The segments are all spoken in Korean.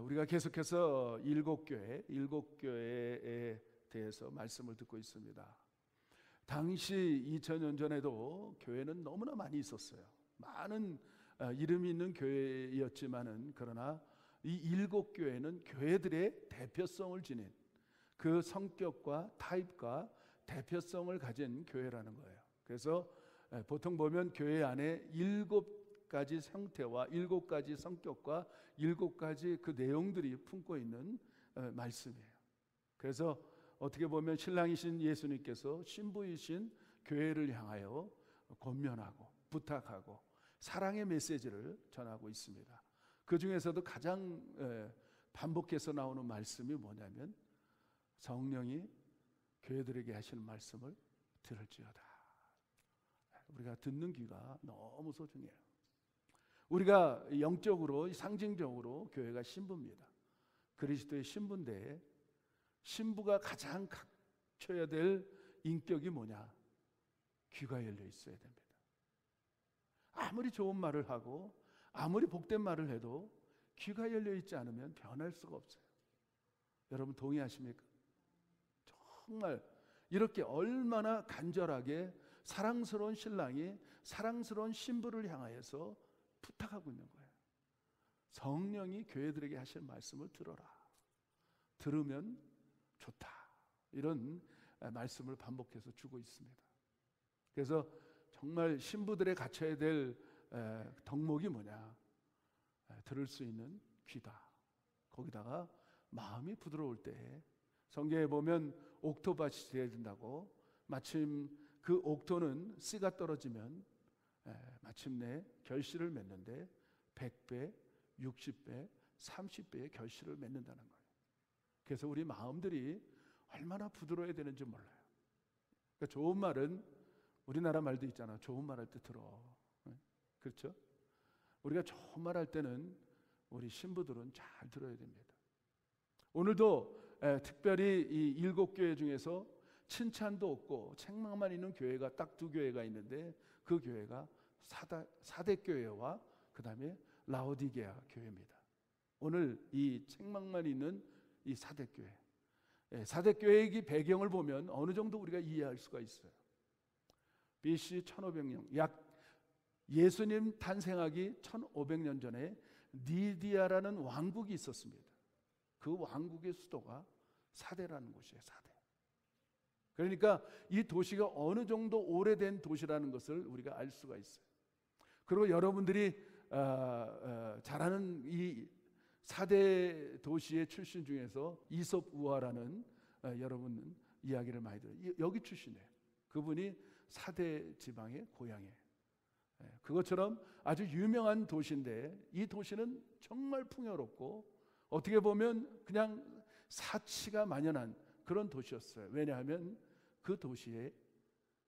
우리가 계속해서 일곱 교회에 대해서 말씀을 듣고 있습니다. 당시 2000년 전에도 교회는 너무나 많이 있었어요. 많은 이름이 있는 교회였지만은, 그러나 이 일곱 교회는 교회들의 대표성을 지닌, 그 성격과 타입과 대표성을 가진 교회라는 거예요. 그래서 보통 보면 교회 안에 7가지 형태와 7가지 성격과 7가지 그 내용들이 품고 있는 말씀이에요. 그래서 어떻게 보면 신랑이신 예수님께서 신부이신 교회를 향하여 권면하고 부탁하고 사랑의 메시지를 전하고 있습니다. 그 중에서도 가장 반복해서 나오는 말씀이 뭐냐면, 성령이 교회들에게 하시는 말씀을 들을지어다. 우리가 듣는 귀가 너무 소중해요. 우리가 영적으로, 상징적으로 교회가 신부입니다. 그리스도의 신부인데, 신부가 가장 갖춰야 될 인격이 뭐냐? 귀가 열려 있어야 됩니다. 아무리 좋은 말을 하고 아무리 복된 말을 해도 귀가 열려 있지 않으면 변할 수가 없어요. 여러분 동의하십니까? 정말 이렇게 얼마나 간절하게 사랑스러운 신랑이 사랑스러운 신부를 향하여서 부탁하고 있는 거예요. 성령이 교회들에게 하실 말씀을 들어라. 들으면 좋다. 이런 말씀을 반복해서 주고 있습니다. 그래서 정말 신부들의 갖춰야 될 덕목이 뭐냐? 들을 수 있는 귀다. 거기다가 마음이 부드러울 때, 성경에 보면 옥토밭이 되어야 된다고, 마침 그 옥토는 씨가 떨어지면 마침내 결실을 맺는데 100배, 60배, 30배의 결실을 맺는다는 거예요. 그래서 우리 마음들이 얼마나 부드러워야 되는지 몰라요. 그러니까 좋은 말은, 우리나라 말도 있잖아. 좋은 말 할 때 들어. 그렇죠? 우리가 좋은 말 할 때는 우리 신부들은 잘 들어야 됩니다. 오늘도 특별히 이 7교회 중에서 칭찬도 없고 책망만 있는 교회가 딱 2교회가 있는데, 그 교회가 사대교회와 그 다음에 라오디게아 교회입니다. 오늘 이 책망만 있는 이 사대교회, 사대교회의 배경을 보면 어느 정도 우리가 이해할 수가 있어요. BC 1500년, 약 예수님 탄생하기 1500년 전에 니디아라는 왕국이 있었습니다. 그 왕국의 수도가 사대라는 곳이에요. 사대. 그러니까 이 도시가 어느 정도 오래된 도시라는 것을 우리가 알 수가 있어요. 그리고 여러분들이 잘 아는 이 사대 도시의 출신 중에서 이솝 우화라는 여러분 이야기를 많이 들어요. 여기 출신이에요. 그분이 사대 지방의 고향이에요. 그것처럼 아주 유명한 도시인데, 이 도시는 정말 풍요롭고 어떻게 보면 그냥 사치가 만연한 그런 도시였어요. 왜냐하면 그 도시에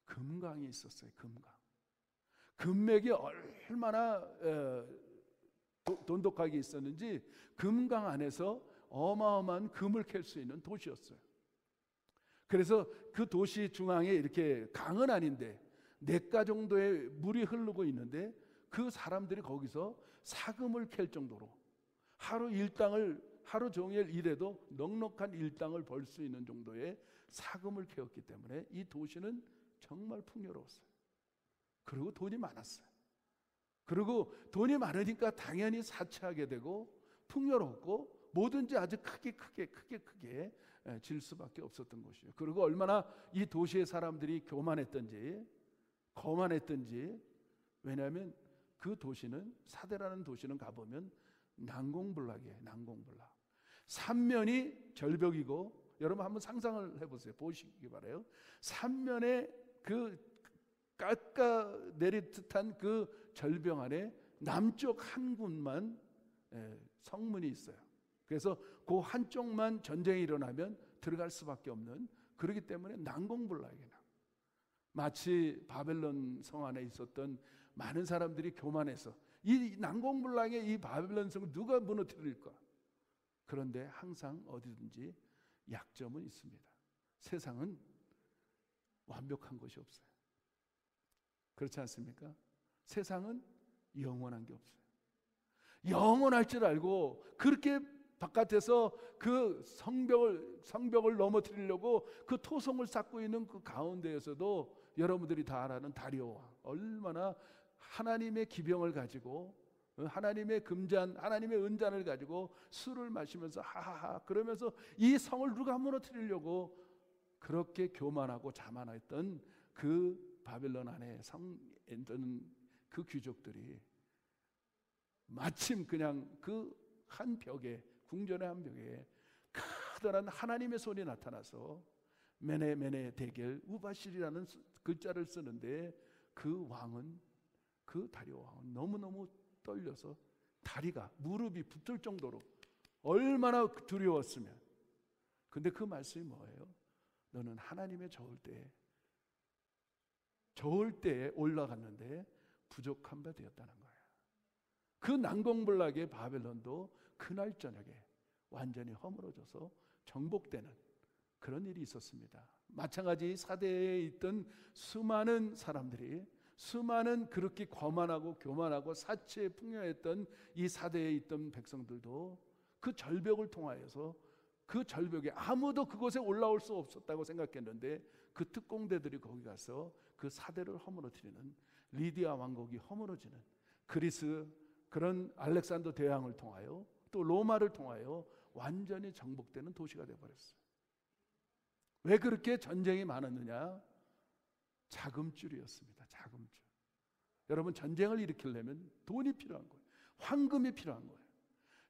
금강이 있었어요. 금맥이 얼마나 돈독하게 있었는지, 금강 안에서 어마어마한 금을 캘 수 있는 도시였어요. 그래서 그 도시 중앙에 이렇게 강은 아닌데 4가 정도의 물이 흐르고 있는데, 그 사람들이 거기서 사금을 캘 정도로 하루 종일 일해도 넉넉한 일당을 벌 수 있는 정도의 사금을 캐었기 때문에 이 도시는 정말 풍요로웠어요. 그리고 돈이 많았어요. 그리고 돈이 많으니까 당연히 사치하게 되고 풍요롭고 뭐든지 아주 크게 질 수밖에 없었던 것이에요. 그리고 얼마나 이 도시의 사람들이 거만했던지, 왜냐하면 그 도시는, 사대라는 도시는 가보면 난공불락이에요. 난공불락. 삼면이 절벽이고, 여러분 한번 상상을 해보세요. 보시기 바라요. 삼면에 그 깎아내릴 듯한 그 절벽 안에 남쪽 한 군만 성문이 있어요. 그래서 그 한쪽만 전쟁이 일어나면 들어갈 수밖에 없는, 그렇기 때문에 난공불락이에요. 마치 바벨론 성 안에 있었던 많은 사람들이 교만해서 이 난공불락의 이 바벨론 성을 누가 무너뜨릴까? 그런데 항상 어디든지 약점은 있습니다. 세상은 완벽한 것이 없어요. 그렇지 않습니까? 세상은 영원한 게 없어요. 영원할 줄 알고 그렇게 바깥에서 그 성벽을 넘어뜨리려고 그 토성을 쌓고 있는 그 가운데에서도 여러분들이 다 아는 다리오 왕, 얼마나 하나님의 기병을 가지고 하나님의 금잔, 하나님의 은잔을 가지고 술을 마시면서 하하하 그러면서 이 성을 누가 무너뜨리려고 그렇게 교만하고 자만했던 그 바벨론 안에 성에 있던 그 귀족들이 마침 그냥 그 한 벽에, 궁전의 한 벽에 커다란 하나님의 손이 나타나서 메네 데겔 우바실이라는 글자를 쓰는데 그 왕은, 그 다리오 왕은 너무너무 떨려서 다리가, 무릎이 붙을 정도로 얼마나 두려웠으면. 근데 그 말씀이 뭐예요? 너는 하나님의 저을 때에 올라갔는데 부족한 바 되었다는 거예요. 그 난공불락의 바벨론도 그날 저녁에 완전히 허물어져서 정복되는 그런 일이 있었습니다. 마찬가지 사대에 있던 수많은 사람들이, 수많은 그렇게 거만하고 교만하고 사치에 풍요했던 이 사대에 있던 백성들도 그 절벽을 통하여서, 그 절벽에 아무도 그곳에 올라올 수 없었다고 생각했는데 그 특공대들이 거기 가서 그 사대를 허물어뜨리는, 리디아 왕국이 허물어지는, 그리스 그런 알렉산더 대왕을 통하여 또 로마를 통하여 완전히 정복되는 도시가 되어버렸어요. 왜 그렇게 전쟁이 많았느냐? 자금줄이었습니다. 자금줄. 여러분, 전쟁을 일으키려면 돈이 필요한 거예요. 황금이 필요한 거예요.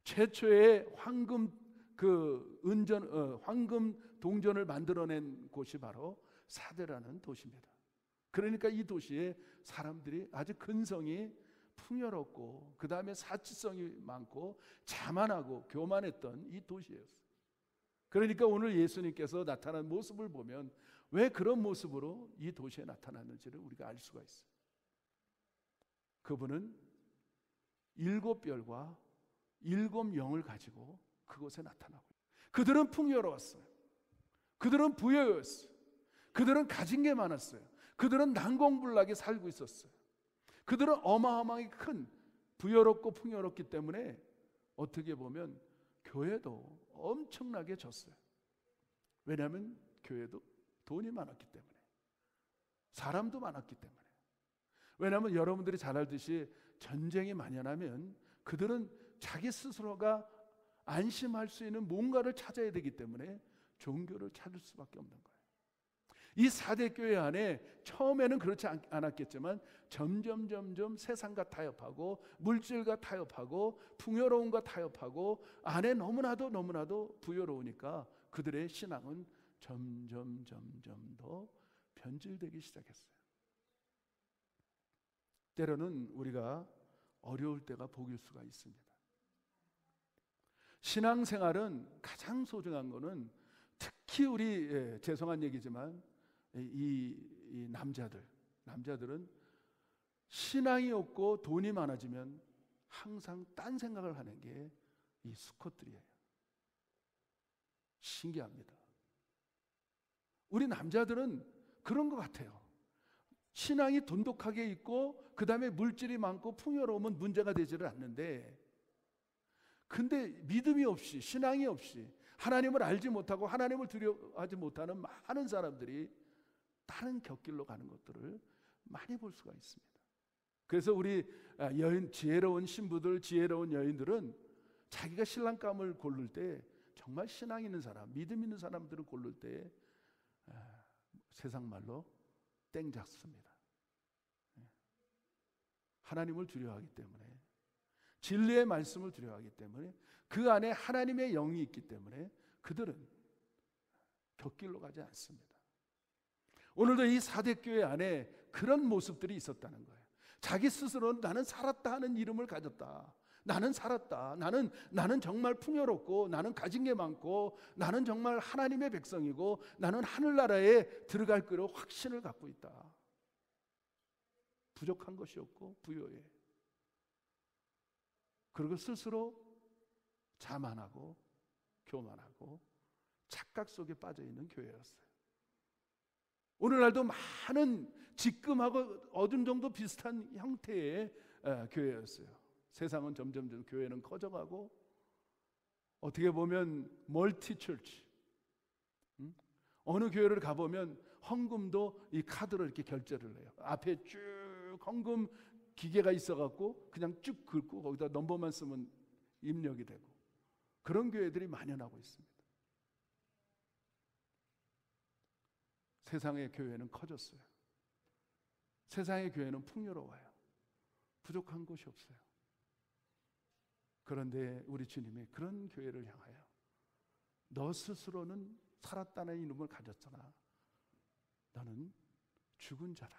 최초의 황금 황금 동전을 만들어낸 곳이 바로 사대라는 도시입니다. 그러니까 이 도시에 사람들이 아주 근성이 풍요롭고 그 다음에 사치성이 많고 자만하고 교만했던 이 도시였어요. 그러니까 오늘 예수님께서 나타난 모습을 보면 왜 그런 모습으로 이 도시에 나타났는지를 우리가 알 수가 있어요. 그분은 7별과 7영을 가지고 그곳에 나타나고, 그들은 풍요로웠어요. 그들은 부여였어요. 그들은 가진 게 많았어요. 그들은 난공불락에 살고 있었어요. 그들은 어마어마하게 큰 부여롭고 풍요롭기 때문에 어떻게 보면 교회도 엄청나게 졌어요. 왜냐하면 교회도 돈이 많았기 때문에, 사람도 많았기 때문에. 왜냐하면 여러분들이 잘 알듯이 전쟁이 만연하면 그들은 자기 스스로가 안심할 수 있는 뭔가를 찾아야 되기 때문에 종교를 찾을 수밖에 없는 거예요. 이 4대 교회 안에 처음에는 그렇지 않았겠지만 점점 세상과 타협하고 물질과 타협하고 풍요로움과 타협하고 안에 너무나도 부여로우니까 그들의 신앙은 점점 더 변질되기 시작했어요. 때로는 우리가 어려울 때가 복일 수가 있습니다. 신앙생활은 가장 소중한 거는 특히 우리, 죄송한 얘기지만 이 남자들은 신앙이 없고 돈이 많아지면 항상 딴 생각을 하는 게 이 수컷들이에요. 신기합니다. 우리 남자들은 그런 것 같아요. 신앙이 돈독하게 있고 그 다음에 물질이 많고 풍요로우면 문제가 되지를 않는데, 근데 믿음이 없이, 신앙이 없이, 하나님을 알지 못하고 하나님을 두려워하지 못하는 많은 사람들이 다른 곁길로 가는 것들을 많이 볼 수가 있습니다. 그래서 우리 지혜로운 신부들, 지혜로운 여인들은 자기가 신랑감을 고를 때 정말 신앙 있는 사람, 믿음 있는 사람들을 고를 때 세상 말로 땡 잡습니다. 하나님을 두려워하기 때문에, 진리의 말씀을 두려워하기 때문에, 그 안에 하나님의 영이 있기 때문에 그들은 곁길로 가지 않습니다. 오늘도 이 4대 교회 안에 그런 모습들이 있었다는 거예요. 자기 스스로는 나는 살았다 하는 이름을 가졌다. 나는 살았다. 나는 정말 풍요롭고, 나는 가진 게 많고, 나는 정말 하나님의 백성이고, 나는 하늘나라에 들어갈 거로 확신을 갖고 있다. 부족한 것이 없고 부요해. 그리고 스스로 자만하고 교만하고 착각 속에 빠져 있는 교회였어요. 오늘날도 많은 지금하고 어느 정도 비슷한 형태의 교회였어요. 세상은 점점 교회는 커져가고 어떻게 보면 멀티 철치. 어느 교회를 가보면 헌금도 이 카드로 이렇게 결제를 해요. 앞에 쭉 헌금 기계가 있어갖고 그냥 쭉 긁고 거기다 넘버만 쓰면 입력이 되고, 그런 교회들이 만연하고 있습니다. 세상의 교회는 커졌어요. 세상의 교회는 풍요로워요. 부족한 곳이 없어요. 그런데 우리 주님이 그런 교회를 향하여 너 스스로는 살았다는 이름을 가졌잖아. 너는 죽은 자라.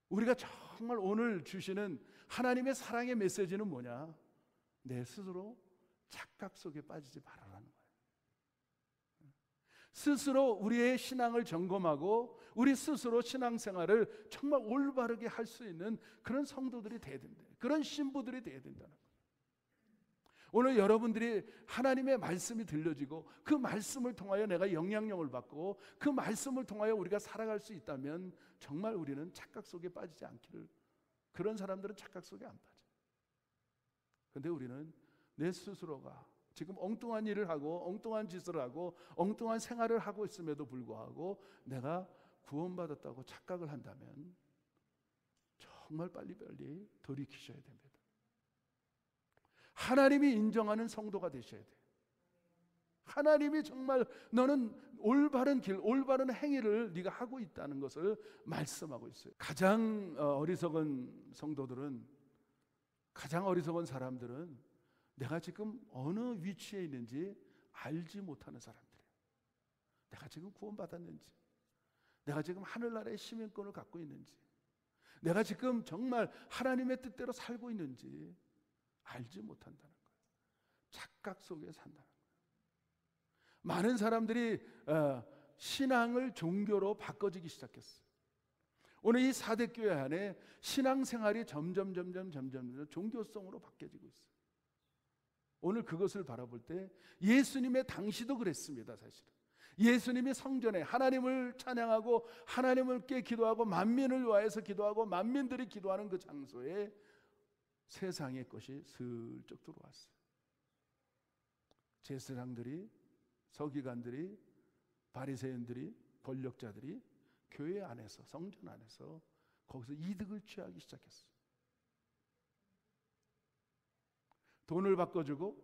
우리가 정말 오늘 주시는 하나님의 사랑의 메시지는 뭐냐? 내 스스로 착각 속에 빠지지 말아라는 거예요. 스스로 우리의 신앙을 점검하고 우리 스스로 신앙생활을 정말 올바르게 할 수 있는 그런 성도들이 돼야 된다. 그런 신부들이 돼야 된다는 거예요. 오늘 여러분들이 하나님의 말씀이 들려지고 그 말씀을 통하여 내가 영향력을 받고 그 말씀을 통하여 우리가 살아갈 수 있다면 정말 우리는 착각 속에 빠지지 않기를, 그런 사람들은 착각 속에 안 빠져. 근데 우리는 내 스스로가 지금 엉뚱한 일을 하고 엉뚱한 짓을 하고 엉뚱한 생활을 하고 있음에도 불구하고 내가 구원받았다고 착각을 한다면 정말 빨리빨리 돌이키셔야 됩니다. 하나님이 인정하는 성도가 되셔야 돼요. 하나님이 정말 너는 올바른 길, 올바른 행위를 네가 하고 있다는 것을 말씀하고 있어요. 가장 어리석은 성도들은, 가장 어리석은 사람들은 내가 지금 어느 위치에 있는지 알지 못하는 사람들이에요. 내가 지금 구원받았는지, 내가 지금 하늘나라의 시민권을 갖고 있는지, 내가 지금 정말 하나님의 뜻대로 살고 있는지 알지 못한다는 거예요. 착각 속에 산다는 거예요. 많은 사람들이 신앙을 종교로 바꿔지기 시작했어요. 오늘 이 사대교회 안에 신앙생활이 점점 종교성으로 바뀌어지고 있어요. 오늘 그것을 바라볼 때 예수님의 당시도 그랬습니다. 사실은 예수님이 성전에 하나님을 찬양하고 하나님께 기도하고 만민을 위하여서 기도하고 만민들이 기도하는 그 장소에 세상의 것이 슬쩍 들어왔어요. 제사장들이, 서기관들이, 바리새인들이, 권력자들이 교회 안에서, 성전 안에서 거기서 이득을 취하기 시작했어요. 돈을 바꿔주고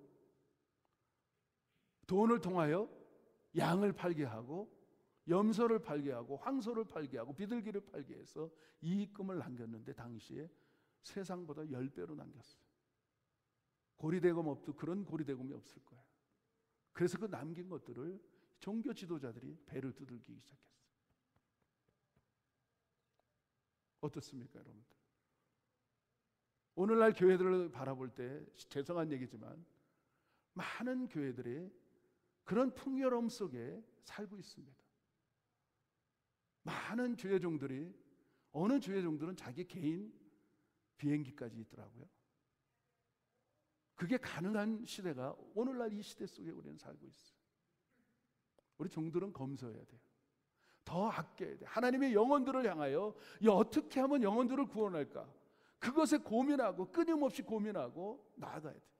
돈을 통하여 양을 팔게 하고 염소를 팔게 하고 황소를 팔게 하고 비둘기를 팔게 해서 이익금을 남겼는데 당시에 세상보다 10배로 남겼어요. 고리대금 없도 그런 고리대금이 없을 거예요. 그래서 그 남긴 것들을 종교 지도자들이 배를 두들기기 시작했어요. 어떻습니까, 여러분들? 오늘날 교회들을 바라볼 때 죄송한 얘기지만 많은 교회들이 그런 풍요로움 속에 살고 있습니다. 많은 주회종들이, 어느 주회종들은 자기 개인 비행기까지 있더라고요. 그게 가능한 시대가 오늘날 이 시대 속에 우리는 살고 있어요. 우리 종들은 검소해야 돼요. 더 아껴야 돼요. 하나님의 영혼들을 향하여 어떻게 하면 영혼들을 구원할까? 그것에 고민하고 끊임없이 고민하고 나아가야 돼요.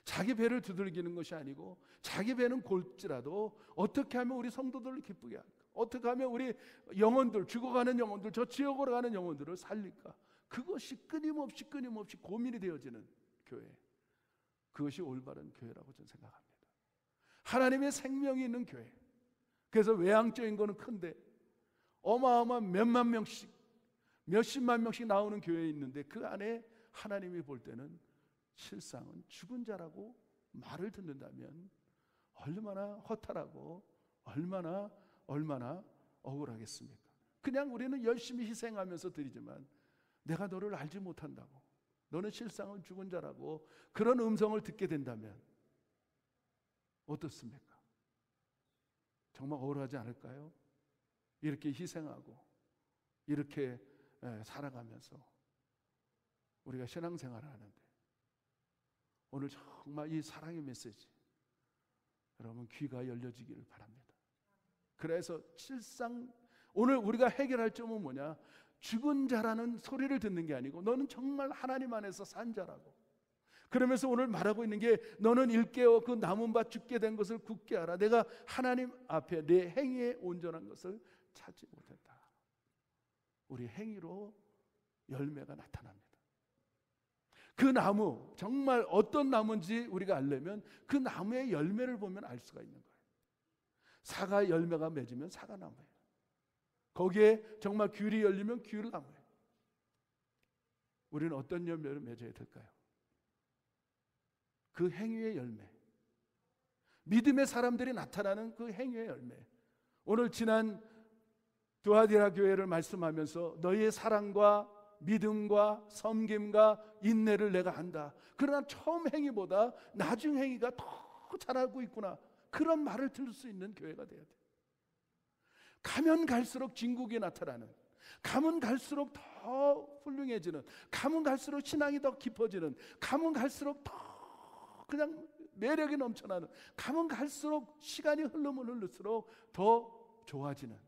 자기 배를 두들기는 것이 아니고 자기 배는 골지라도 어떻게 하면 우리 성도들을 기쁘게 할까? 어떻게 하면 우리 영혼들, 죽어가는 영혼들, 저 지옥으로 가는 영혼들을 살릴까? 그것이 끊임없이 고민이 되어지는 교회, 그것이 올바른 교회라고 저는 생각합니다. 하나님의 생명이 있는 교회. 그래서 외향적인 거는 큰데 어마어마한 몇만 명씩, 몇십만 명씩 나오는 교회에 있는데 그 안에 하나님이 볼 때는 실상은 죽은 자라고 말을 듣는다면 얼마나 허탈하고 얼마나 억울하겠습니까? 그냥 우리는 열심히 희생하면서 드리지만 내가 너를 알지 못한다고, 너는 실상은 죽은 자라고 그런 음성을 듣게 된다면 어떻습니까? 정말 억울하지 않을까요? 이렇게 희생하고 이렇게 살아가면서 우리가 신앙생활을 하는데 오늘 정말 이 사랑의 메시지 여러분 귀가 열려지기를 바랍니다. 그래서 실상 오늘 우리가 해결할 점은 뭐냐? 죽은 자라는 소리를 듣는 게 아니고 너는 정말 하나님 안에서 산 자라고, 그러면서 오늘 말하고 있는 게 너는 일깨어 그 남은 바 죽게 된 것을 굳게 하라. 내가 하나님 앞에 내 행위에 온전한 것을 찾지 못했다. 우리 행위로 열매가 나타납니다. 그 나무 정말 어떤 나무인지 우리가 알려면 그 나무의 열매를 보면 알 수가 있는 거예요. 사과 열매가 맺으면 사과나무예요. 거기에 정말 귤이 열리면 귤나무예요. 우리는 어떤 열매를 맺어야 될까요? 그 행위의 열매, 믿음의 사람들이 나타나는 그 행위의 열매. 오늘 지난 두아디라 교회를 말씀하면서 너희의 사랑과 믿음과 섬김과 인내를 내가 안다. 그러나 처음 행위보다 나중 행위가 더 잘하고 있구나. 그런 말을 들을 수 있는 교회가 돼야 돼. 가면 갈수록 진국이 나타나는, 가면 갈수록 더 훌륭해지는, 가면 갈수록 신앙이 더 깊어지는, 가면 갈수록 더 그냥 매력이 넘쳐나는, 가면 갈수록 시간이 흐르면 흐를수록 더 좋아지는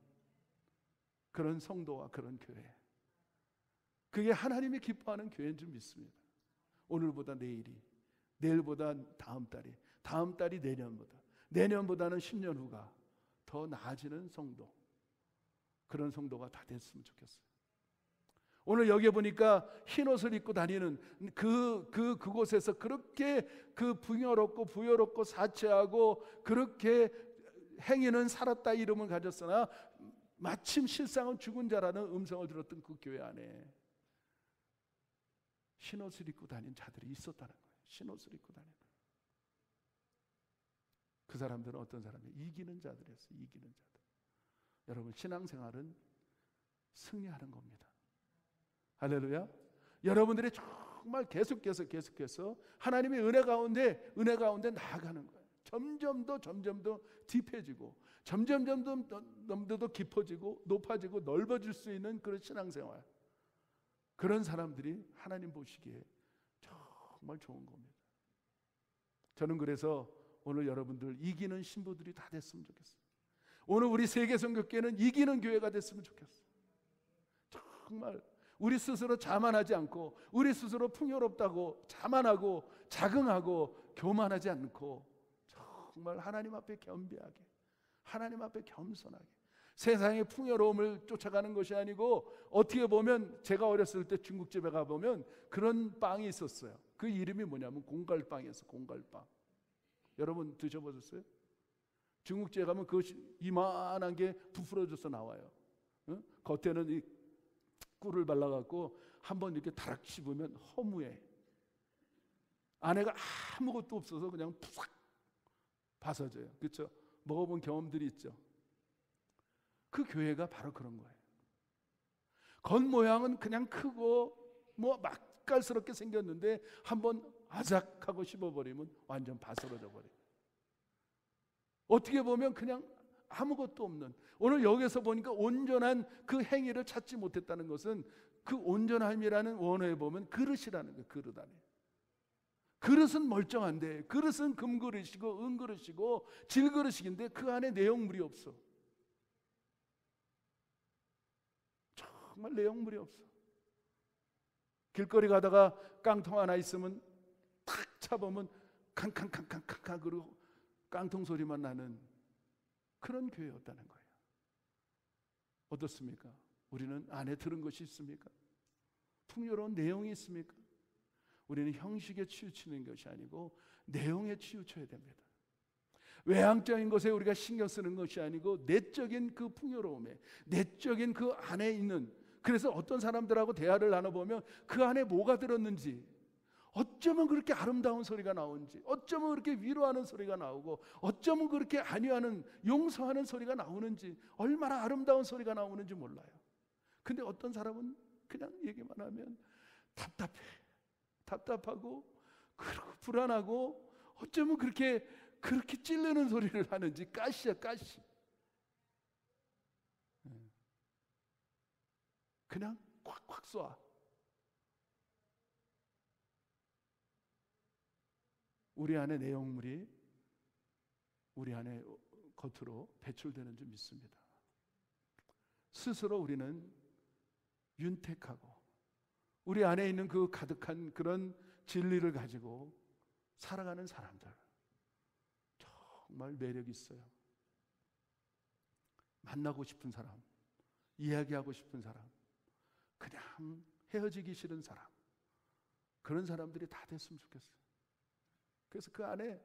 그런 성도와 그런 교회. 그게 하나님이 기뻐하는 교회인 줄 믿습니다. 오늘보다 내일이, 내일보다 다음 달이, 다음 달이 내년보다, 내년보다는 10년 후가 더 나아지는 성도, 그런 성도가 다 됐으면 좋겠어요. 오늘 여기 보니까 흰 옷을 입고 다니는 그곳에서 그렇게 그 부여롭고 사치하고 그렇게 행위는 살았다 이름을 가졌으나 마침 실상은 죽은 자라는 음성을 들었던 그 교회 안에 흰 옷을 입고 다닌 자들이 있었다는 거예요. 흰 옷을 입고 다니는. 그 사람들은 어떤 사람이에요? 이기는 자들이었어요. 이기는 자들. 여러분, 신앙생활은 승리하는 겁니다. 할렐루야. 여러분들이 정말 계속해서 하나님의 은혜 가운데 나아가는 거예요. 점점 더 딥해지고 점점 더 깊어지고 높아지고 넓어질 수 있는 그런 신앙생활. 그런 사람들이 하나님 보시기에 정말 좋은 겁니다. 저는 그래서 오늘 여러분들 이기는 신부들이 다 됐으면 좋겠어요. 오늘 우리 세계선교교회는 이기는 교회가 됐으면 좋겠어요. 정말 우리 스스로 자만하지 않고, 우리 스스로 풍요롭다고 자만하고 자긍하고 교만하지 않고, 정말 하나님 앞에 겸비하게, 하나님 앞에 겸손하게, 세상의 풍요로움을 쫓아가는 것이 아니고, 어떻게 보면 제가 어렸을 때 중국집에 가보면 그런 빵이 있었어요. 그 이름이 뭐냐면 공갈빵이었어요. 공갈빵. 여러분 드셔보셨어요? 중국집에 가면 그것이 이만한 게 부풀어져서 나와요. 응? 겉에는 이 꿀을 발라갖고 한번 이렇게 다락 씹으면 허무해. 안에가 아무것도 없어서 그냥 푸삭 벗어져요. 그렇죠? 먹어본 경험들이 있죠. 그 교회가 바로 그런 거예요. 겉모양은 그냥 크고 뭐 맛깔스럽게 생겼는데 한번 아작하고 씹어버리면 완전 바스러져 버려요. 어떻게 보면 그냥 아무것도 없는, 오늘 여기서 보니까 온전한 그 행위를 찾지 못했다는 것은 그 온전함이라는 원어에 보면 그릇이라는 거예요. 그릇 안에. 그릇은 멀쩡한데, 그릇은 금그릇이고 은그릇이고 질그릇인데 그 안에 내용물이 없어. 정말 내용물이 없어. 길거리 가다가 깡통 하나 있으면 탁 차보면 캉캉캉캉캉 그리고 깡통 소리만 나는 그런 교회였다는 거예요. 어떻습니까? 우리는 안에 들은 것이 있습니까? 풍요로운 내용이 있습니까? 우리는 형식에 치우치는 것이 아니고 내용에 치우쳐야 됩니다. 외향적인 것에 우리가 신경 쓰는 것이 아니고 내적인 그 풍요로움에, 내적인 그 안에 있는, 그래서 어떤 사람들하고 대화를 나눠보면 그 안에 뭐가 들었는지, 어쩌면 그렇게 아름다운 소리가 나오는지, 어쩌면 그렇게 위로하는 소리가 나오고, 어쩌면 그렇게 안위하는, 용서하는 소리가 나오는지, 얼마나 아름다운 소리가 나오는지 몰라요. 근데 어떤 사람은 그냥 얘기만 하면 답답하고 그리고 불안하고, 어쩌면 그렇게 찔르는 소리를 하는지, 가시야 가시. 그냥 콱콱 쏴. 우리 안에 내용물이 우리 안에 겉으로 배출되는 줄 믿습니다. 스스로 우리는 윤택하고 우리 안에 있는 그 가득한 그런 진리를 가지고 살아가는 사람들 정말 매력 있어요. 만나고 싶은 사람, 이야기하고 싶은 사람, 그냥 헤어지기 싫은 사람, 그런 사람들이 다 됐으면 좋겠어요. 그래서 그 안에,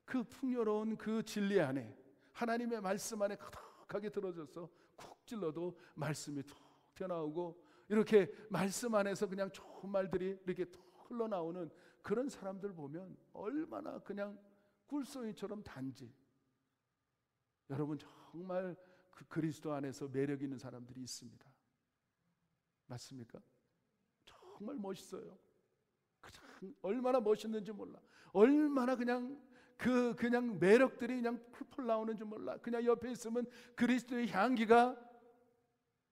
그 풍요로운 그 진리 안에, 하나님의 말씀 안에 가득하게 들어져서 쿡 찔러도 말씀이 툭 튀어나오고, 이렇게 말씀 안에서 그냥 좋은 말들이 이렇게 툭 흘러나오는 그런 사람들 보면 얼마나 그냥 꿀송이처럼 단지. 여러분, 정말 그 그리스도 안에서 매력 있는 사람들이 있습니다. 맞습니까? 정말 멋있어요. 그냥 얼마나 멋있는지 몰라. 얼마나 그냥 그냥 매력들이 그냥 풀풀 나오는지 몰라. 그냥 옆에 있으면 그리스도의 향기가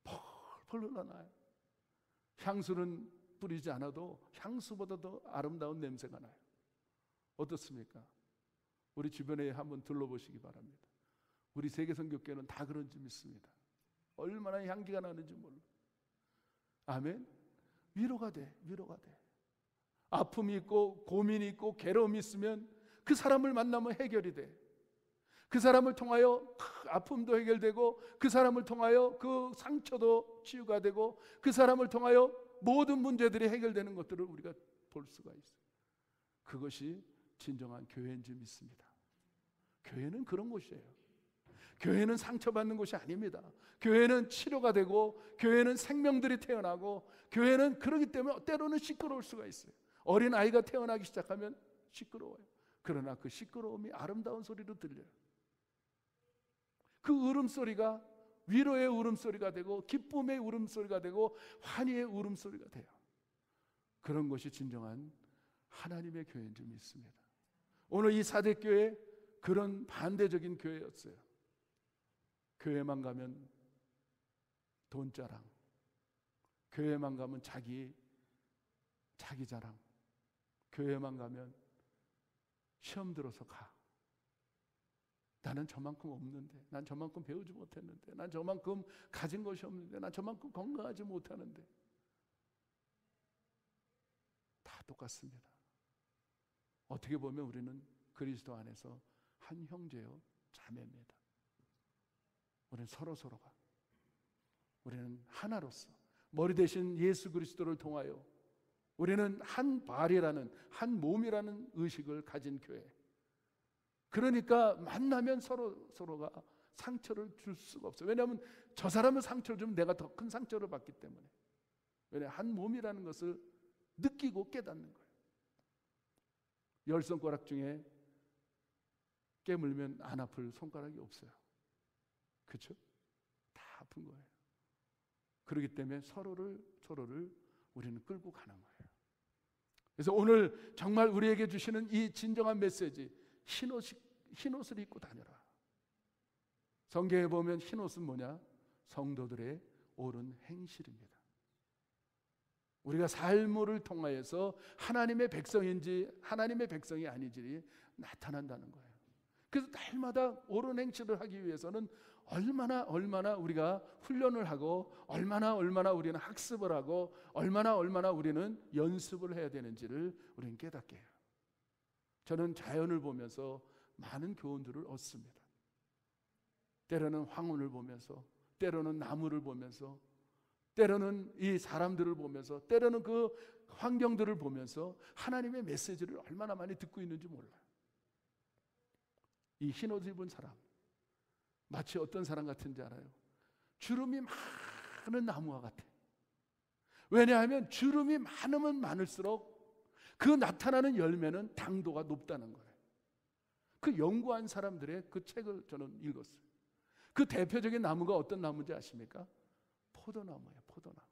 펄펄 흘러나요. 향수는 뿌리지 않아도 향수보다도 아름다운 냄새가 나요. 어떻습니까? 우리 주변에 한번 둘러보시기 바랍니다. 우리 세계선교회는 다 그런 줄 믿습니다. 얼마나 향기가 나는지 몰라. 아멘. 위로가 돼. 위로가 돼. 아픔이 있고 고민이 있고 괴로움이 있으면 그 사람을 만나면 해결이 돼. 그 사람을 통하여 아픔도 해결되고, 그 사람을 통하여 그 상처도 치유가 되고, 그 사람을 통하여 모든 문제들이 해결되는 것들을 우리가 볼 수가 있어요. 그것이 진정한 교회인 줄 믿습니다. 교회는 그런 곳이에요. 교회는 상처받는 곳이 아닙니다. 교회는 치료가 되고, 교회는 생명들이 태어나고, 교회는 그러기 때문에 때로는 시끄러울 수가 있어요. 어린 아이가 태어나기 시작하면 시끄러워요. 그러나 그 시끄러움이 아름다운 소리로 들려요. 그 울음소리가 위로의 울음소리가 되고, 기쁨의 울음소리가 되고, 환희의 울음소리가 돼요. 그런 것이 진정한 하나님의 교회인 줄 믿습니다. 오늘 이 사대교회 그런 반대적인 교회였어요. 교회만 가면 돈자랑, 교회만 가면 자기 자랑, 교회만 가면 시험 들어서 가. 나는 저만큼 없는데, 난 저만큼 배우지 못했는데, 난 저만큼 가진 것이 없는데, 난 저만큼 건강하지 못하는데. 다 똑같습니다. 어떻게 보면 우리는 그리스도 안에서 한 형제요 자매입니다. 우리는 서로가, 우리는 하나로서 머리 대신 예수 그리스도를 통하여 우리는 한 발이라는, 한 몸이라는 의식을 가진 교회. 그러니까 만나면 서로가 상처를 줄 수가 없어요. 왜냐하면 저 사람은 상처를 주면 내가 더 큰 상처를 받기 때문에. 왜냐하면 한 몸이라는 것을 느끼고 깨닫는 거예요. 열 손가락 중에 깨물면 안 아플 손가락이 없어요. 그렇죠? 다 아픈 거예요. 그렇기 때문에 서로를 우리는 끌고 가는 거예요. 그래서 오늘 정말 우리에게 주시는 이 진정한 메시지, 흰옷을 입고 다녀라. 성경에 보면 흰옷은 뭐냐? 성도들의 옳은 행실입니다. 우리가 삶을 통하여서 하나님의 백성인지 하나님의 백성이 아닌지 나타난다는 거예요. 그래서 날마다 옳은 행실을 하기 위해서는 얼마나 우리가 훈련을 하고, 얼마나 우리는 학습을 하고, 얼마나 우리는 연습을 해야 되는지를 우리는 깨닫게 해요. 저는 자연을 보면서 많은 교훈들을 얻습니다. 때로는 황혼을 보면서, 때로는 나무를 보면서, 때로는 이 사람들을 보면서, 때로는 그 환경들을 보면서 하나님의 메시지를 얼마나 많이 듣고 있는지 몰라요. 이 흰옷 입은 사람, 마치 어떤 사람 같은지 알아요? 주름이 많은 나무와 같아. 왜냐하면 주름이 많으면 많을수록 그 나타나는 열매는 당도가 높다는 거예요. 그 연구한 사람들의 그 책을 저는 읽었어요. 그 대표적인 나무가 어떤 나무인지 아십니까? 포도나무예요. 포도나무.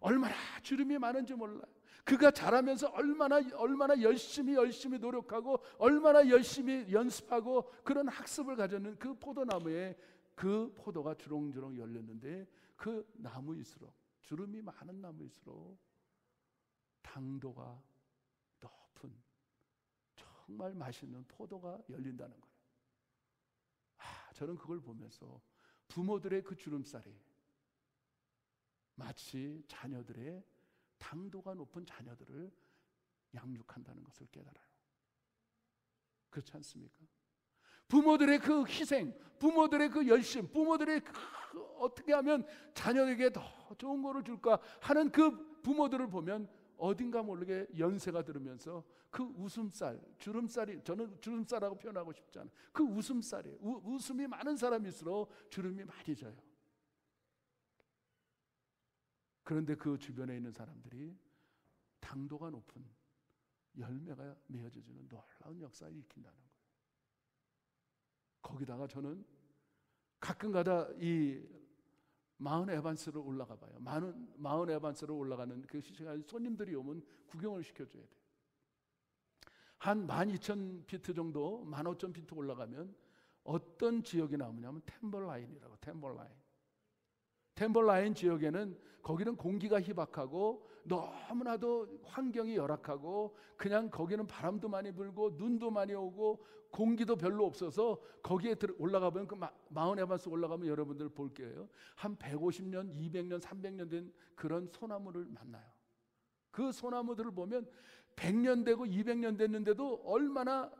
얼마나 주름이 많은지 몰라요. 그가 자라면서 얼마나 열심히 노력하고, 얼마나 열심히 연습하고 그런 학습을 가졌는 그 포도나무에 그 포도가 주렁주렁 열렸는데, 그 나무일수록, 주름이 많은 나무일수록 당도가 높은 정말 맛있는 포도가 열린다는 거예요. 저는 그걸 보면서 부모들의 그 주름살이 마치 자녀들의 당도가 높은 자녀들을 양육한다는 것을 깨달아요. 그렇지 않습니까? 부모들의 그 희생, 부모들의 그 열심, 부모들의 어떻게 하면 자녀에게 더 좋은 거를 줄까 하는 그 부모들을 보면 어딘가 모르게 연세가 들으면서 그 웃음살, 주름살이, 저는 주름살이라고 표현하고 싶지 않아요. 그 웃음살이에요. 웃음이 많은 사람일수록 주름이 많이 져요. 그런데 그 주변에 있는 사람들이 당도가 높은 열매가 맺어지는 놀라운 역사를 일으킨다는 거예요. 거기다가 저는 가끔가다 이 마흔 에반스로 올라가 봐요. 마흔 에반스로 올라가는 그 시간에 손님들이 오면 구경을 시켜줘야 돼요. 한 12,000피트 정도, 15,000피트 올라가면 어떤 지역이 나오냐면 템벌라인이라고. 템벌라인 지역에는 거기는 공기가 희박하고 너무나도 환경이 열악하고 그냥 거기는 바람도 많이 불고 눈도 많이 오고 공기도 별로 없어서 거기에 올라가 보면 그 마흔 에반스 올라가면 여러분들 볼게요. 한 150년, 200년, 300년 된 그런 소나무를 만나요. 그 소나무들을 보면 100년 되고 200년 됐는데도 얼마나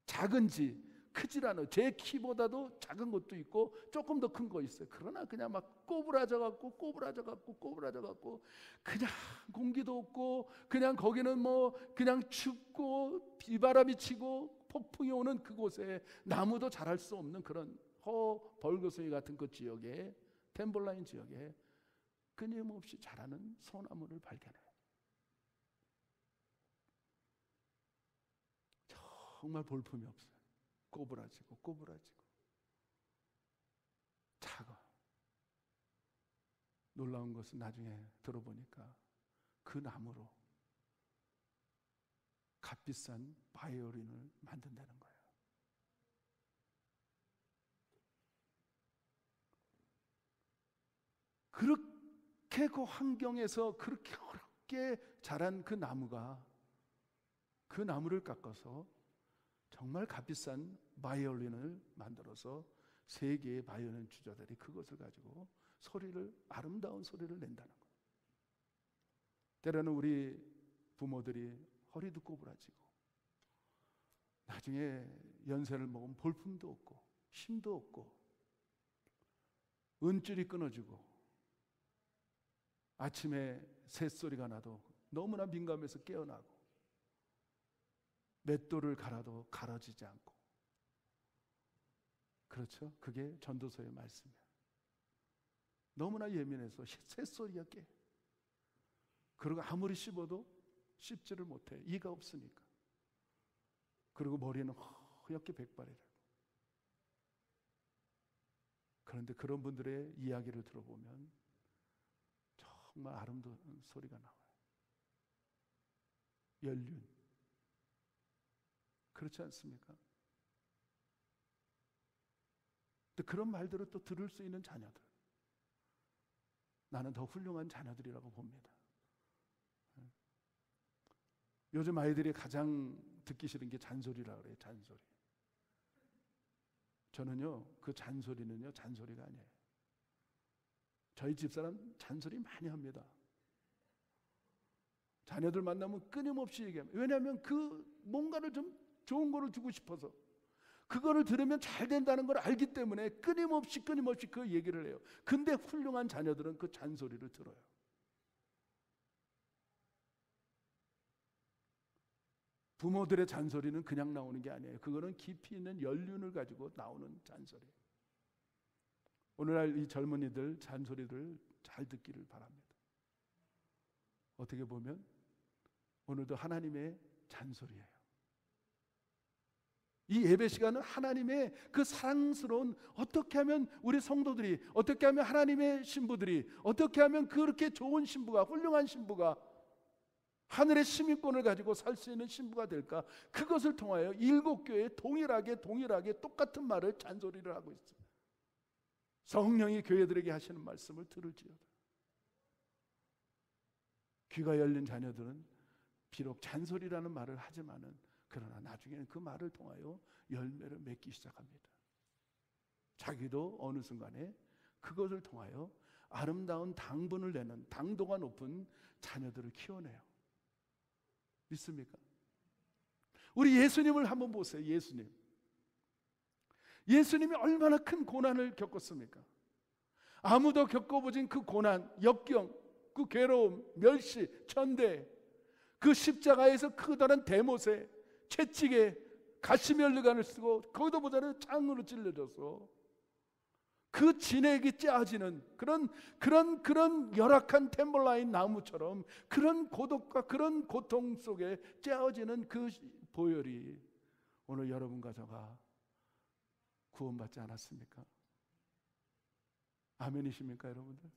작은지 크질 않아요. 제 키보다도 작은 것도 있고 조금 더 큰 거 있어요. 그러나 그냥 막 꼬부라져 갖고 그냥 공기도 없고 그냥 거기는 뭐 그냥 춥고 비바람이 치고 폭풍이 오는 그곳에 나무도 자랄 수 없는 그런 벌거숭이 같은 그 지역에, 템벌라인 지역에 끊임없이 자라는 소나무를 발견해요. 정말 볼품이 없어요. 꼬부라지고 작아. 놀라운 것은 나중에 들어보니까 그 나무로 값비싼 바이올린을 만든다는 거예요. 그렇게 그 환경에서 그렇게 어렵게 자란 그 나무가 그 나무를 깎아서 정말 값비싼 바이올린을 만들어서 세계의 바이올린 주자들이 그것을 가지고 아름다운 소리를 낸다는 거예요. 때로는 우리 부모들이 허리도 꼬부라지고 나중에 연세를 먹으면 볼품도 없고 힘도 없고 은줄이 끊어지고 아침에 새소리가 나도 너무나 민감해서 깨어나고 맷돌을 갈아도 갈아지지 않고, 그렇죠? 그게 전도서의 말씀이에요. 너무나 예민해서 새소리가 깨. 그리고 아무리 씹어도 씹지를 못해. 이가 없으니까. 그리고 머리는 허옇게 백발이라고. 그런데 그런 분들의 이야기를 들어보면 정말 아름다운 소리가 나와요. 연륜. 그렇지 않습니까? 또 그런 말들을 또 들을 수 있는 자녀들, 나는 더 훌륭한 자녀들이라고 봅니다. 요즘 아이들이 가장 듣기 싫은 게 잔소리라고 그래요. 잔소리. 저는요, 그 잔소리는요, 잔소리가 아니에요. 저희 집사람 잔소리 많이 합니다. 자녀들 만나면 끊임없이 얘기합니다. 왜냐하면 그 뭔가를 좀 좋은 거를 주고 싶어서, 그거를 들으면 잘 된다는 걸 알기 때문에 끊임없이 그 얘기를 해요. 근데 훌륭한 자녀들은 그 잔소리를 들어요. 부모들의 잔소리는 그냥 나오는 게 아니에요. 그거는 깊이 있는 연륜을 가지고 나오는 잔소리. 오늘날 이 젊은이들 잔소리를 잘 듣기를 바랍니다. 어떻게 보면 오늘도 하나님의 잔소리예요. 이 예배 시간은 하나님의 그 사랑스러운, 어떻게 하면 우리 성도들이, 어떻게 하면 하나님의 신부들이, 어떻게 하면 그렇게 좋은 신부가, 훌륭한 신부가, 하늘의 시민권을 가지고 살 수 있는 신부가 될까? 그것을 통하여 일곱 교회에 동일하게 똑같은 말을, 잔소리를 하고 있어요. 성령이 교회들에게 하시는 말씀을 들을지어다. 귀가 열린 자녀들은 비록 잔소리라는 말을 하지만은, 그러나 나중에는 그 말을 통하여 열매를 맺기 시작합니다. 자기도 어느 순간에 그것을 통하여 아름다운 당분을 내는, 당도가 높은 자녀들을 키워내요. 믿습니까? 우리 예수님을 한번 보세요. 예수님이 얼마나 큰 고난을 겪었습니까? 아무도 겪어보진 그 고난, 역경, 그 괴로움, 멸시, 천대, 그 십자가에서 커다란 대못에 채찍에 가시면류관을 쓰고 거기도 보다는 창으로 찔러져서 그 진액이 짜지는 그런 열악한 템벌라인 나무처럼 그런 고독과 그런 고통 속에 짜어지는 그 보혈이 오늘 여러분과 저가 구원받지 않았습니까? 아멘이십니까, 여러분들?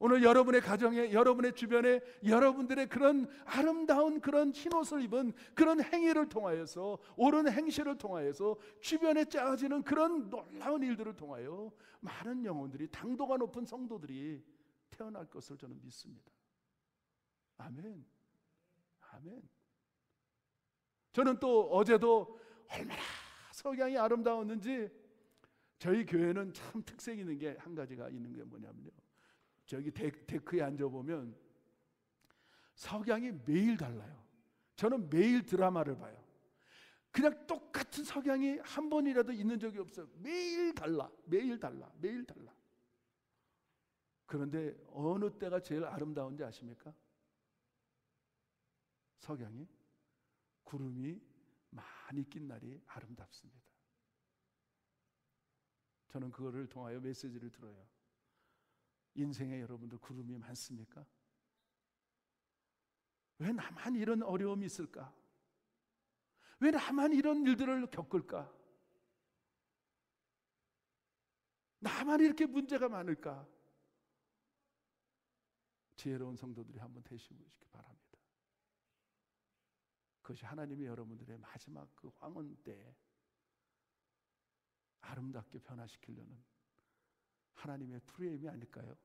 오늘 여러분의 가정에, 여러분의 주변에 여러분들의 그런 아름다운 그런 흰옷을 입은 그런 행위를 통하여서, 옳은 행실을 통하여서, 주변에 짜여지는 그런 놀라운 일들을 통하여 많은 영혼들이, 당도가 높은 성도들이 태어날 것을 저는 믿습니다. 아멘. 아멘. 저는 또 어제도 얼마나 석양이 아름다웠는지, 저희 교회는 참 특색 있는 게 한 가지가 있는 게 뭐냐면요, 저기 데크에 앉아보면 석양이 매일 달라요. 저는 매일 드라마를 봐요. 그냥 똑같은 석양이 한 번이라도 있는 적이 없어요. 매일 달라. 그런데 어느 때가 제일 아름다운지 아십니까? 석양이, 구름이 많이 낀 날이 아름답습니다. 저는 그거를 통하여 메시지를 들어요. 인생에 여러분들 구름이 많습니까? 왜 나만 이런 어려움이 있을까? 왜 나만 이런 일들을 겪을까? 나만 이렇게 문제가 많을까? 지혜로운 성도들이 한번 되시기 바랍니다. 그것이 하나님이 여러분들의 마지막 그 황혼 때 아름답게 변화시키려는 하나님의 프레임이 아닐까요?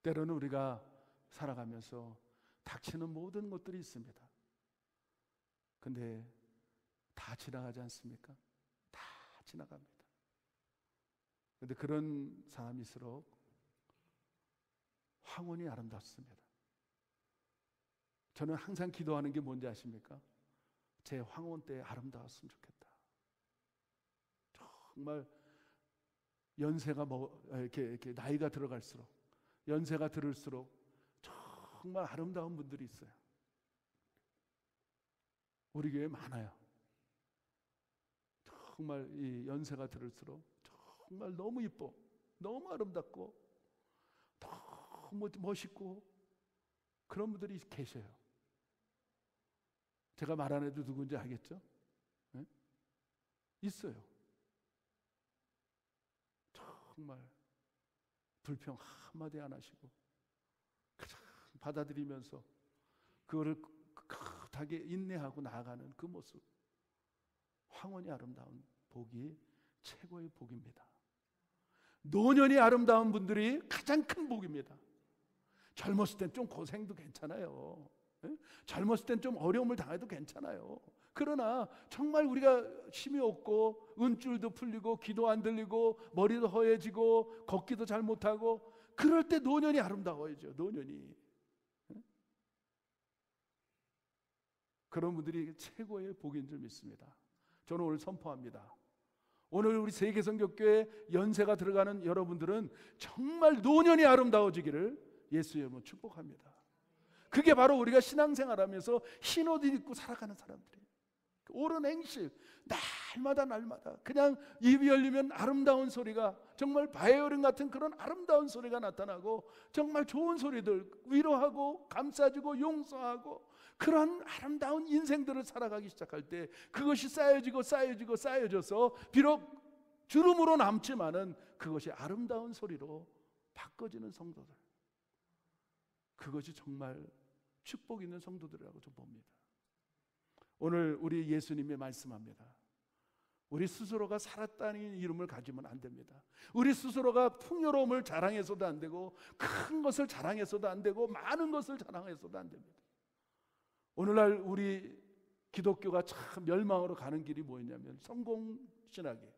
때로는 우리가 살아가면서 닥치는 모든 것들이 있습니다. 근데 다 지나가지 않습니까? 다 지나갑니다. 근데 그런 사람일수록 황혼이 아름답습니다. 저는 항상 기도하는 게 뭔지 아십니까? 제 황혼 때 아름다웠으면 좋겠다. 정말 연세가 이렇게 나이가 들어갈수록, 연세가 들을수록 정말 아름다운 분들이 있어요. 우리 교회에 많아요. 정말 이 연세가 들을수록 정말 너무 이뻐, 너무 아름답고 너무 멋있고 그런 분들이 계셔요. 제가 말 안 해도 누군지 알겠죠? 네? 있어요. 정말 불평 한마디 안 하시고 그냥 받아들이면서 그거를 꿋하게 인내하고 나아가는 그 모습, 황혼이 아름다운 복이 최고의 복입니다. 노년이 아름다운 분들이 가장 큰 복입니다. 젊었을 땐 좀 고생도 괜찮아요. 젊었을 땐 좀 어려움을 당해도 괜찮아요. 그러나 정말 우리가 힘이 없고 은줄도 풀리고 기도 안 들리고 머리도 허해지고 걷기도 잘 못하고 그럴 때 노년이 아름다워야죠. 노년이. 그런 분들이 최고의 복인 줄 믿습니다. 저는 오늘 선포합니다. 오늘 우리 세계성교교회 연세가 들어가는 여러분들은 정말 노년이 아름다워지기를 예수의 이름으로 축복합니다. 그게 바로 우리가 신앙생활하면서 흰옷 입고 살아가는 사람들이에요. 옳은 행실, 날마다 그냥 입이 열리면 아름다운 소리가, 정말 바이올린 같은 그런 아름다운 소리가 나타나고 정말 좋은 소리들, 위로하고 감싸주고 용서하고 그런 아름다운 인생들을 살아가기 시작할 때 그것이 쌓여져서 비록 주름으로 남지만은 그것이 아름다운 소리로 바꿔지는 성도들, 그것이 정말 축복 있는 성도들이라고 좀 봅니다. 오늘 우리 예수님이 말씀합니다. 우리 스스로가 살았다는 이름을 가지면 안 됩니다. 우리 스스로가 풍요로움을 자랑해서도 안 되고 큰 것을 자랑해서도 안 되고 많은 것을 자랑해서도 안 됩니다. 오늘날 우리 기독교가 참 멸망으로 가는 길이 뭐였냐면 성공신학이에요.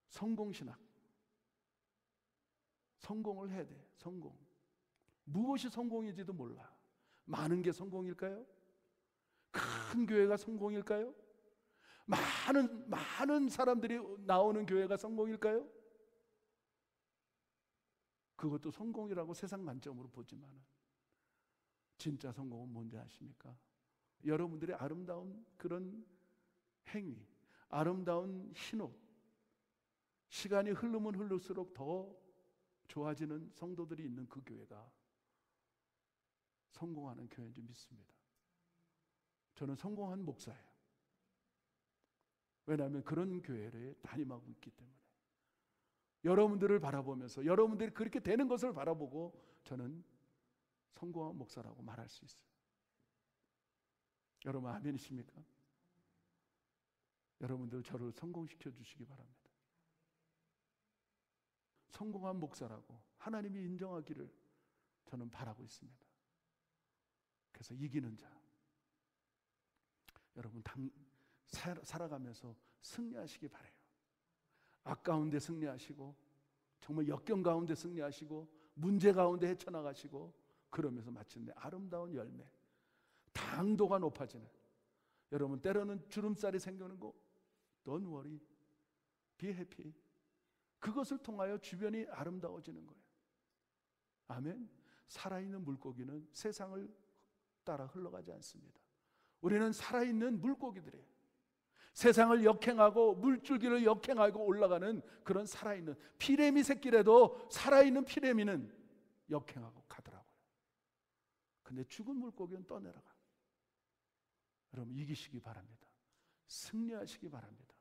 성공신학. 성공을 해야 돼. 성공. 무엇이 성공인지도 몰라. 많은 게 성공일까요? 큰 교회가 성공일까요? 많은 사람들이 나오는 교회가 성공일까요? 그것도 성공이라고 세상 관점으로 보지만 진짜 성공은 뭔지 아십니까? 여러분들의 아름다운 그런 행위, 아름다운 흰옷, 시간이 흐르면 흐를수록 더 좋아지는 성도들이 있는 그 교회가 성공하는 교회인 줄 믿습니다. 저는 성공한 목사예요. 왜냐하면 그런 교회를 담임하고 있기 때문에. 여러분들을 바라보면서 여러분들이 그렇게 되는 것을 바라보고 저는 성공한 목사라고 말할 수 있어요. 여러분 아멘이십니까? 여러분들 저를 성공시켜 주시기 바랍니다. 성공한 목사라고 하나님이 인정하기를 저는 바라고 있습니다. 그래서 이기는 자, 여러분 살아가면서 승리하시기 바라요. 악 가운데 승리하시고 정말 역경 가운데 승리하시고 문제 가운데 헤쳐나가시고 그러면서 마침내 아름다운 열매, 당도가 높아지는, 여러분 때로는 주름살이 생기는 거 Don't worry, be happy. 그것을 통하여 주변이 아름다워지는 거예요. 아멘. 살아있는 물고기는 세상을 따라 흘러가지 않습니다. 우리는 살아있는 물고기들이에요. 세상을 역행하고 물줄기를 역행하고 올라가는 그런 살아있는 피레미 새끼라도 살아있는 피레미는 역행하고 가더라고요. 근데 죽은 물고기는 떠내려가. 여러분 이기시기 바랍니다. 승리하시기 바랍니다.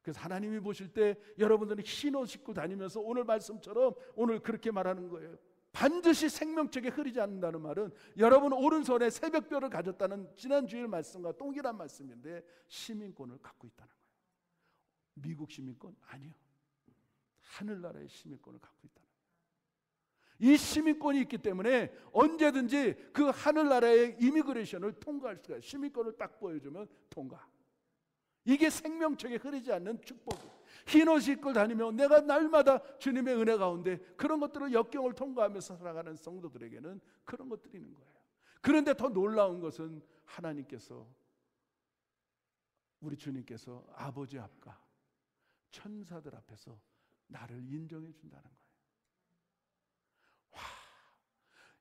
그래서 하나님이 보실 때 여러분들은 흰 옷 입고 다니면서 오늘 말씀처럼 오늘 그렇게 말하는 거예요. 반드시 생명책에 흐르지 않는다는 말은 여러분 오른손에 새벽별을 가졌다는 지난주일 말씀과 동일한 말씀인데 시민권을 갖고 있다는 거예요. 미국 시민권? 아니요. 하늘나라의 시민권을 갖고 있다는 거예요. 이 시민권이 있기 때문에 언제든지 그 하늘나라의 이미그레이션을 통과할 수가 있어요. 시민권을 딱 보여주면 통과. 이게 생명책에 흐르지 않는 축복이에요. 흰 옷 입고 다니며 내가 날마다 주님의 은혜 가운데 그런 것들을 역경을 통과하면서 살아가는 성도들에게는 그런 것들이 있는 거예요. 그런데 더 놀라운 것은 하나님께서, 우리 주님께서 아버지 앞과 천사들 앞에서 나를 인정해 준다는 거예요. 와,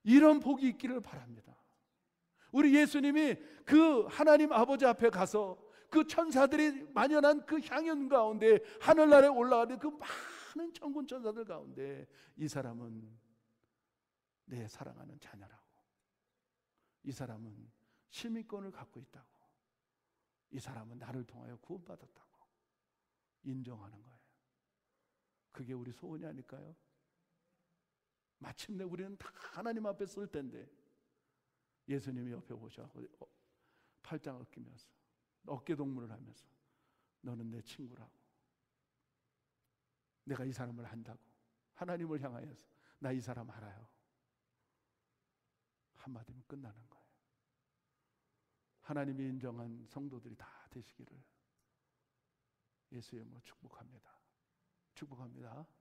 이런 복이 있기를 바랍니다. 우리 예수님이 그 하나님 아버지 앞에 가서 그 천사들이 만연한 그 향연 가운데 하늘나라에 올라가는 그 많은 천군 천사들 가운데 이 사람은 내 사랑하는 자녀라고, 이 사람은 시민권을 갖고 있다고, 이 사람은 나를 통하여 구원받았다고 인정하는 거예요. 그게 우리 소원이 아닐까요? 마침내 우리는 다 하나님 앞에 설 텐데 예수님이 옆에 오셔서 팔짱을 끼면서 어깨동무를 하면서 너는 내 친구라고, 내가 이 사람을 안다고, 하나님을 향하여서 나 이 사람 알아요, 한마디면 끝나는 거예요. 하나님이 인정한 성도들이 다 되시기를 예수의 이름으로 축복합니다. 축복합니다.